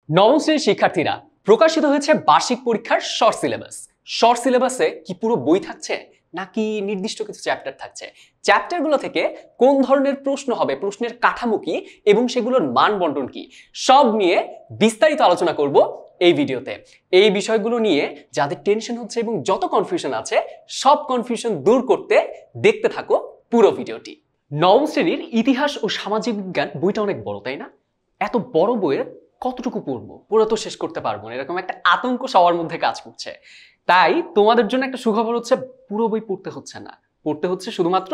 নবম শ্রেণীর শিক্ষার্থীরা, প্রকাশিত হয়েছে বার্ষিক পরীক্ষার শর্ট সিলেবাস। শর্ট সিলেবাসে কি পুরো বই থাকছে নাকি নির্দিষ্ট কিছু চ্যাপ্টার থাকছে? চ্যাপ্টারগুলো থেকে কোন ধরনের প্রশ্ন হবে, প্রশ্নের কাঠামো কি এবং সেগুলোর মান বন্টন কি, সব নিয়ে বিস্তারিত আলোচনা করব এই ভিডিওতে। এই বিষয়গুলো নিয়ে যাদের টেনশন হচ্ছে এবং যত কনফিউশন আছে সব কনফিউশন দূর করতে দেখতে থাকো পুরো ভিডিওটি। নবম শ্রেণীর ইতিহাস ও সামাজিক বিজ্ঞান বইটা অনেক বড়, তাই না? এত বড় বইয়ের কতটুকু পড়বো, পুরো তো শেষ করতে পারবো না, এরকম একটা আতঙ্ক সবার মধ্যে কাজ করছে। তাই তোমাদের জন্য একটা সুখবর হচ্ছে, পুরো বই পড়তে হচ্ছে না, পড়তে হচ্ছে শুধুমাত্র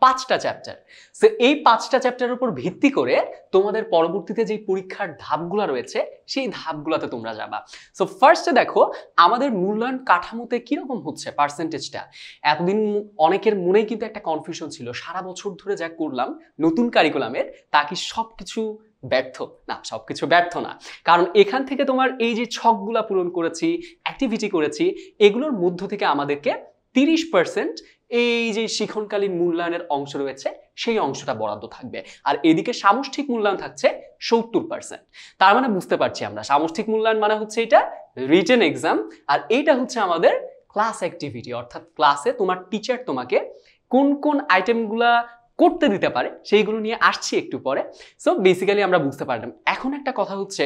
5টা চ্যাপ্টার। সো এই 5টা চ্যাপ্টারের উপর ভিত্তি করে তোমাদের পরবর্তীতে যে পরীক্ষার ধাপগুলো রয়েছে সেই ধাপগুলোতে তোমরা যাবা। সো ফার্স্টে দেখো আমাদের মূল্যায়ন কাঠামোতে কিরকম হচ্ছে পার্সেন্টেজটা। এতদিন অনেকের মনেই কিন্তু একটা কনফিউশন ছিল, সারা বছর ধরে যা করলাম নতুন কারিকুলামের তা কি সবকিছু ব্যর্থ? না, সবকিছু ব্যর্থ না, কারণ এখান থেকে তোমার এই যে ছকগুলা পূরণ করেছি, অ্যাক্টিভিটি করেছি, এগুলোর মধ্য থেকে আমাদেরকে 30% এই যে শিক্ষণকালীন মূল্যায়নের অংশ রয়েছে সেই অংশটা বরাদ্দ থাকবে। আর এদিকে সামষ্টিক মূল্যায়ন থাকছে 70%। তার মানে বুঝতে পারছি আমরা, সামষ্টিক মূল্যায়ন মানে হচ্ছে এটা রিটেন এক্সাম, আর এইটা হচ্ছে আমাদের ক্লাস অ্যাক্টিভিটি, অর্থাৎ ক্লাসে তোমার টিচার তোমাকে কোন কোন আইটেমগুলা করতে দিতে পারে সেইগুলো নিয়ে আসছি একটু পরে। সো বেসিক্যালি আমরা বুঝতে পারলাম। এখন একটা কথা হচ্ছে,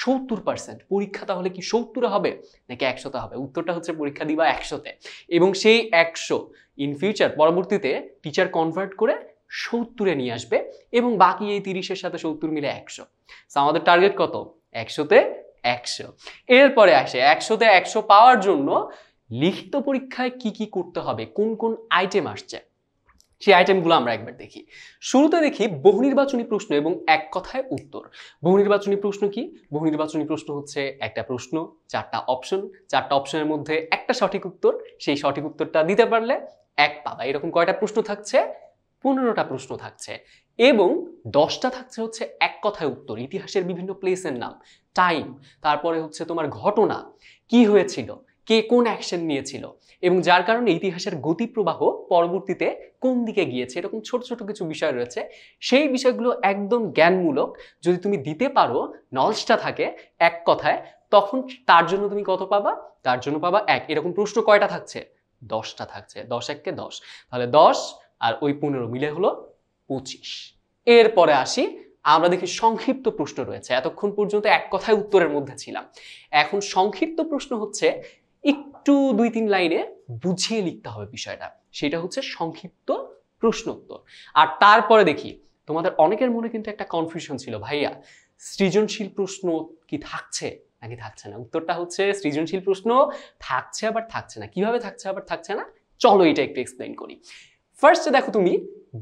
70% পরীক্ষা তাহলে কি 70-এ হবে নাকি 100-তে হবে? উত্তরটা হচ্ছে পরীক্ষা দিবা 100-তে, এবং সেই 100 ইন ফিউচার পরবর্তীতে টিচার কনভার্ট করে 70-এ নিয়ে আসবে, এবং বাকি এই 30-এর সাথে 70 মিলে 100। সো আমাদের টার্গেট কত? 100-তে 100। এরপরে আসে 100-তে 100 পাওয়ার জন্য লিখিত পরীক্ষায় কি কি করতে হবে, কোন কোন আইটেম আসছে সেই আইটেমগুলো আমরা একবার দেখি। শুরুতে দেখি বহুনির্বাচনী প্রশ্ন এবং এক কথায় উত্তর। বহুনির্বাচনী প্রশ্ন কি? বহুনির্বাচনী প্রশ্ন হচ্ছে একটা প্রশ্ন, 4টা অপশন, 4টা অপশনের মধ্যে একটা সঠিক উত্তর, সেই সঠিক উত্তরটা দিতে পারলে 1 পাবা। এরকম কয়টা প্রশ্ন থাকছে? 15টা প্রশ্ন থাকছে, এবং 10টা থাকছে হচ্ছে এক কথায় উত্তর, ইতিহাসের বিভিন্ন প্লেসের নাম, টাইম, তারপরে হচ্ছে তোমার ঘটনা, কি হয়েছিল, কে কোন অ্যাকশন নিয়েছিল, এবং যার কারণে ইতিহাসের গতিপ্রবাহ পরবর্তীতে কোন দিকে গিয়েছে, এরকম ছোট ছোট কিছু বিষয় রয়েছে। সেই বিষয়গুলো একদম জ্ঞানমূলক যদি তুমি দিতে পারো, নলেজটা থাকে এক কথায়, তখন তার জন্য তুমি কত পাবা? তার জন্য পাবা 1। এরকম প্রশ্ন কয়টা থাকছে? 10টা থাকছে। 10 1 কে 10, তাহলে 10 আর ওই 15 মিলে হলো 25। এরপরে আসি, আমরা দেখি সংক্ষিপ্ত প্রশ্ন রয়েছে। এতক্ষণ পর্যন্ত এক কথায় উত্তরের মধ্যে ছিলাম, এখন সংক্ষিপ্ত প্রশ্ন হচ্ছে একটু 2-3 লাইনে বুঝিয়ে লিখতে হবে বিষয়টা, সেটা হচ্ছে সংক্ষিপ্ত প্রশ্ন উত্তর। আর তারপরে দেখি, তোমাদের অনেকের মনে কিন্তু একটা কনফিউশন ছিল, ভাইয়া সৃজনশীল প্রশ্ন কি থাকছে নাকি থাকছে না? উত্তরটা হচ্ছে সৃজনশীল প্রশ্ন থাকছে আবার থাকছে না। কিভাবে থাকছে আবার থাকছে না, চলো এটা একটু এক্সপ্লেইন করি। ফার্স্টে দেখো, তুমি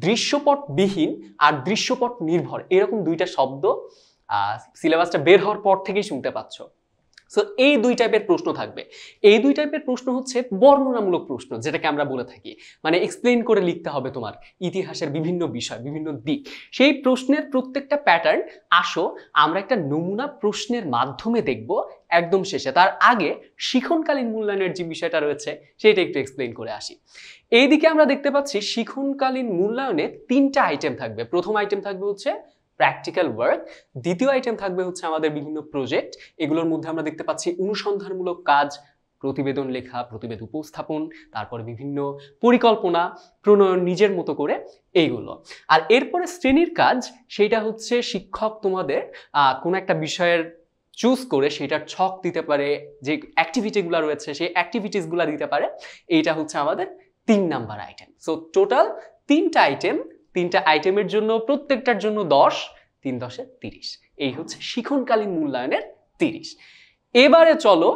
দৃশ্যপটবিহীন আর দৃশ্যপট নির্ভর এরকম দুইটা শব্দ সিলেবাসটা বের হওয়ার পর থেকেই শুনতে পাচ্ছ। সো এই 2 টাইপের প্রশ্ন থাকবে। এই 2 টাইপের প্রশ্ন হচ্ছে বর্ণনামূলক প্রশ্ন, যেটাকে আমরা বলে থাকি, মানে এক্সপ্লেইন করে লিখতে হবে তোমার ইতিহাসের বিভিন্ন বিষয়, বিভিন্ন দিক। সেই প্রশ্নের প্রত্যেকটা প্যাটার্ন আসো আমরা একটা নমুনা প্রশ্নের মাধ্যমে দেখব একদম শেষে। তার আগে শিক্ষণকালীন মূল্যায়নের যে বিষয়টা রয়েছে সেটা একটু এক্সপ্লেইন করে আসি। এইদিকে আমরা দেখতে পাচ্ছি শিক্ষণকালীন মূল্যায়নে 3টা আইটেম থাকবে। প্রথম আইটেম থাকবে হচ্ছে প্র্যাকটিক্যাল ওয়ার্ক, দ্বিতীয় আইটেম থাকবে হচ্ছে আমাদের বিভিন্ন প্রজেক্ট, এগুলোর মধ্যে আমরা দেখতে পাচ্ছি অনুসন্ধানমূলক কাজ, প্রতিবেদন লেখা, প্রতিবেদন উপস্থাপন, তারপরে বিভিন্ন পরিকল্পনা প্রণয়ন নিজের মতো করে এইগুলো। আর এরপরে শ্রেণীর কাজ, সেটা হচ্ছে শিক্ষক তোমাদের কোনো একটা বিষয়ের চুজ করে সেটার ছক দিতে পারে, যে অ্যাক্টিভিটিগুলো রয়েছে সেই অ্যাক্টিভিটিসগুলো দিতে পারে। এইটা হচ্ছে আমাদের 3 নাম্বার আইটেম। সো টোটাল 3টা আইটেম, 3টা আইটেমের জন্য প্রত্যেকটার জন্য 10, 3 10 30। এই হচ্ছে শিক্ষণকালীন মূল্যায়নের 30। এবারে চলো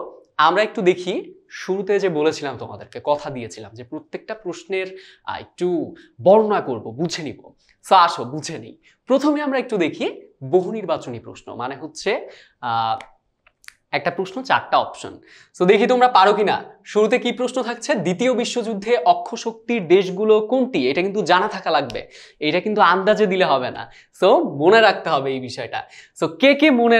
আমরা একটু দেখি, শুরুতে যে বলেছিলাম তোমাদেরকে, কথা দিয়েছিলাম যে প্রত্যেকটা প্রশ্নের একটু বর্ণনা করব, বুঝে নিব। সো আসো বুঝে নিই। প্রথমে আমরা একটু দেখি বহুনির্বাচনী প্রশ্ন, মানে হচ্ছে একটা প্রশ্ন 4টা অপশন। সো দেখি তোমরা পারো কিনা। শুরুতে কি প্রশ্ন থাকছে? দ্বিতীয় বিশ্বযুদ্ধে অক্ষশক্তির দেশগুলো কোনটি? এটা কিন্তু জানা থাকা লাগবে, এটা কিন্তু আন্দাজে দিলে হবে না। সো মনে রাখতে হবে এই বিষয়টা। সো কে কে মনে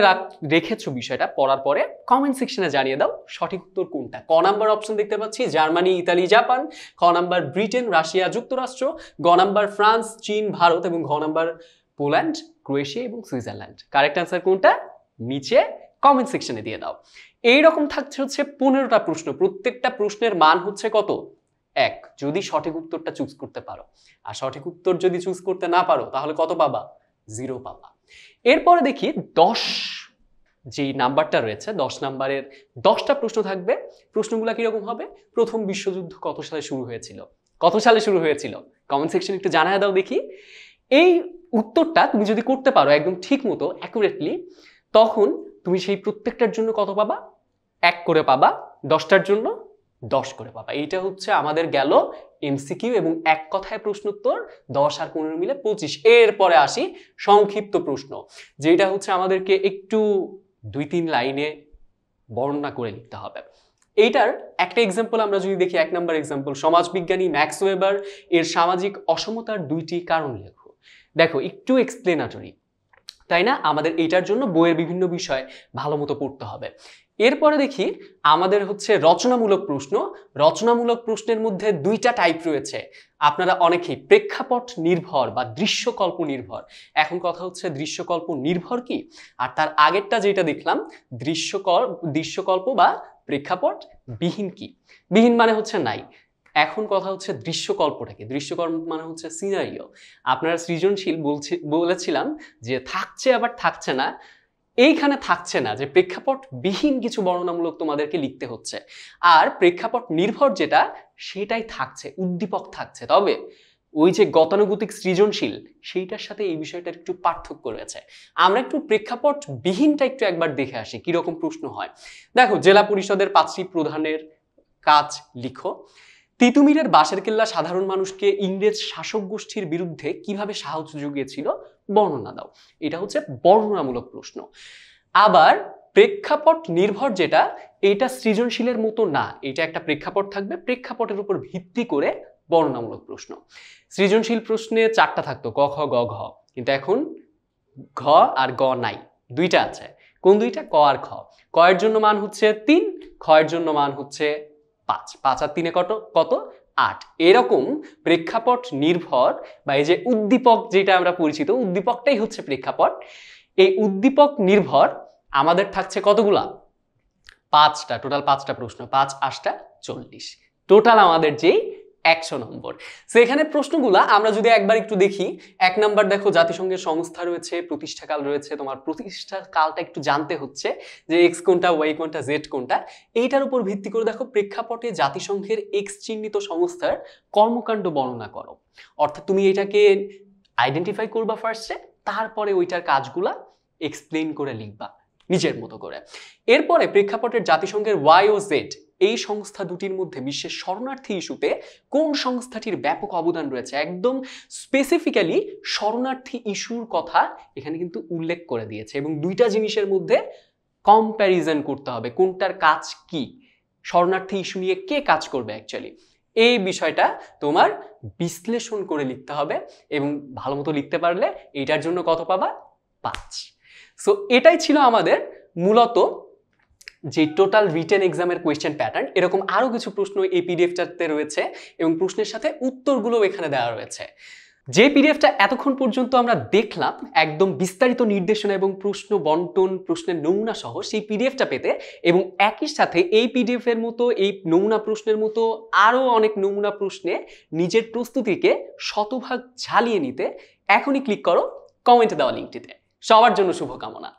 রেখেছো বিষয়টা পড়ার পরে কমেন্ট সেকশনে জানিয়ে দাও সঠিক উত্তর কোনটা। ক নাম্বার অপশন দেখতে পাচ্ছি জার্মানি, ইতালি, জাপান। খ নাম্বার ব্রিটেন, রাশিয়া, যুক্তরাষ্ট্র। গ নাম্বার ফ্রান্স, চীন, ভারত। এবং ঘ নাম্বার পোল্যান্ড, ক্রোয়েশিয়া এবং সুইজারল্যান্ড। কারেক্ট অ্যান্সার কোনটা? নিচে কমেন্ট সেকশনে দিয়ে দাও। এইরকম থাকছে হচ্ছে 15টা প্রশ্ন, প্রত্যেকটা প্রশ্নের মান হচ্ছে কত? 1, যদি সঠিক উত্তরটা চুজ করতে পারো। আর সঠিক উত্তর যদি চুজ করতে না পারো তাহলে কত পাবা? 0 পাবা। এরপরে দেখি 10 যেই নাম্বারটা রয়েছে, 10 নাম্বারের 10টা প্রশ্ন থাকবে। প্রশ্নগুলো কিরকম হবে? প্রথম বিশ্বযুদ্ধ কত সালে শুরু হয়েছিল? কত সালে শুরু হয়েছিল? কমেন্ট সেকশনে একটু জানায় দাও দেখি। এই উত্তরটা তুমি যদি করতে পারো একদম ঠিক মতো অ্যাকুরেটলি, তখন তুমি সেই প্রত্যেকটার জন্য কত পাবা? 1 করে পাবা, 10টার জন্য 10 করে পাবা। এইটা হচ্ছে আমাদের গেল এমসিকিউ এবং এক কথায় প্রশ্ন উত্তর 10 আর 15 মিলে 25। এরপরে আসি সংক্ষিপ্ত প্রশ্ন, যেটা হচ্ছে আমাদেরকে একটু 2-3 লাইনে বর্ণনা করে লিখতে হবে। এইটার একটা এক্সাম্পল আমরা যদি দেখি, 1 নম্বর এক্সাম্পল, সমাজবিজ্ঞানী ম্যাক্স ওয়েবার এর সামাজিক অসমতার 2টি কারণ লেখো। দেখো একটু এক্সপ্লেনাটরি, তাই না? আমাদের এইটার জন্য বইয়ের বিভিন্ন বিষয় ভালো মতো পড়তে হবে। এরপরে দেখি আমাদের হচ্ছে রচনামূলক প্রশ্ন। রচনামূলক প্রশ্নের মধ্যে 2টা টাইপ রয়েছে। আপনারা অনেকেই প্রেক্ষাপট নির্ভর বা দৃশ্যকল্প নির্ভর। এখন কথা হচ্ছে দৃশ্যকল্প নির্ভর কি, আর তার আগেরটা যেটা দেখলাম দৃশ্যকল্প বা প্রেক্ষাপট বিহীন কি। বিহীন মানে হচ্ছে নাই। এখন কথা হচ্ছে দৃশ্যকল্পটা কি। দৃশ্যকল্প মানে হচ্ছে সিনারিও। আপনারা সৃজনশীল বলেছিলাম যে থাকছে আবার থাকছে না। এইখানে থাকছে না, যে প্রেক্ষাপট বিহীন কিছু বর্ণনামূলক তোমাদেরকে লিখতে হচ্ছে। আর প্রেক্ষাপট নির্ভর যেটা, সেটাই থাকছে, উদ্দীপক থাকছে। তবে ওই যে গতানুগতিক সৃজনশীল, সেইটার সাথে এই বিষয়টার একটু পার্থক্য রয়েছে। আমরা একটু প্রেক্ষাপট বিহীনটা একটু একবার দেখে আসি কিরকম প্রশ্ন হয়। দেখো, জেলা পরিষদের 5টি প্রধানের কাজ লিখো। তিতুমিরের বাঁশের কেল্লা সাধারণ মানুষকে ইংরেজ শাসক গোষ্ঠীর বিরুদ্ধে কিভাবে সাহায্য জুগিয়েছিল, বর্ণনা দাও। এটা হচ্ছে বর্ণনামূলক প্রশ্ন। আবার প্রেক্ষাপট নির্ভর যেটা, এটা সৃজনশীলের মতো না। এটা একটা প্রেক্ষাপট থাকবে, প্রেক্ষাপটের উপর ভিত্তি করে বর্ণনামূলক প্রশ্ন। সৃজনশীল প্রশ্নে 4টা থাকতো, ক খ গ ঘ, কিন্তু এখন ঘ আর গ নাই, 2টা আছে। কোন 2টা? ক আর খ। ক এর জন্য মান হচ্ছে 3, খ এর জন্য মান হচ্ছে 5। 5 আর 3 কত? 8। এরকম প্রেক্ষাপট নির্ভর বা এই যে উদ্দীপক যেটা আমরা পরিচিত, উদ্দীপকটাই হচ্ছে প্রেক্ষাপট। এই উদ্দীপক নির্ভর আমাদের থাকছে কতগুলা? 5টা। টোটাল 5টা প্রশ্ন, 5 8টা 40। টোটাল আমাদের যেই 100 নম্বর। সো এখানে প্রশ্নগুলা আমরা যদি একবার একটু দেখি, 1 নাম্বার দেখো জাতিসংঘের সংস্থা রয়েছে, প্রতিষ্ঠাকাল রয়েছে। তোমার প্রতিষ্ঠা কালটা একটু জানতে হচ্ছে যে এক্স কোনটা, ওয়াই কোনটা, জেড কোনটা। এইটার উপর ভিত্তি করে দেখো প্রেক্ষাপটে জাতিসংঘের এক্স চিহ্নিত সংস্থার কর্মকাণ্ড বর্ণনা করো। অর্থাৎ তুমি এটাকে আইডেন্টিফাই করবা ফার্স্টে, তারপরে ওইটার কাজগুলা এক্সপ্লেইন করে লিখবা নিজের মতো করে। এরপরে প্রেক্ষাপটের জাতিসংঘের ওয়াই ও জেড এই সংস্থা দুটির মধ্যে বিশ্বের শরণার্থী ইস্যুতে কোন সংস্থাটির ব্যাপক অবদান রয়েছে, একদম স্পেসিফিক্যালি শরণার্থী ইস্যুর কথা এখানে কিন্তু উল্লেখ করে দিয়েছে। এবং 2টা জিনিসের মধ্যে কম্প্যারিজন করতে হবে, কোনটার কাজ কি, শরণার্থী ইস্যু নিয়ে কে কাজ করবে অ্যাকচুয়ালি। এই বিষয়টা তোমার বিশ্লেষণ করে লিখতে হবে, এবং ভালো মতো লিখতে পারলে এইটার জন্য কত পাবা? 5। সো এটাই ছিল আমাদের মূলত যে টোটাল রিটেন এক্সামের কোয়েশ্চেন প্যাটার্ন। এরকম আরো কিছু প্রশ্ন এই পিডিএফটাতে রয়েছে এবং প্রশ্নের সাথে উত্তরগুলো এখানে দেওয়া রয়েছে। যে পিডিএফটা এতক্ষণ পর্যন্ত আমরা দেখলাম, একদম বিস্তারিত নির্দেশনা এবং প্রশ্ন বন্টন, প্রশ্নের নমুনা সহ সেই পিডিএফটা পেতে, এবং একই সাথে এই পিডিএফ এর মতো এই নমুনা প্রশ্নের মতো আরো অনেক নমুনা প্রশ্নে নিজের প্রস্তুতিকে শতভাগ ঝালিয়ে নিতে এখনই ক্লিক করো কমেন্টে দেওয়া লিঙ্কটিতে। সবার জন্য শুভকামনা।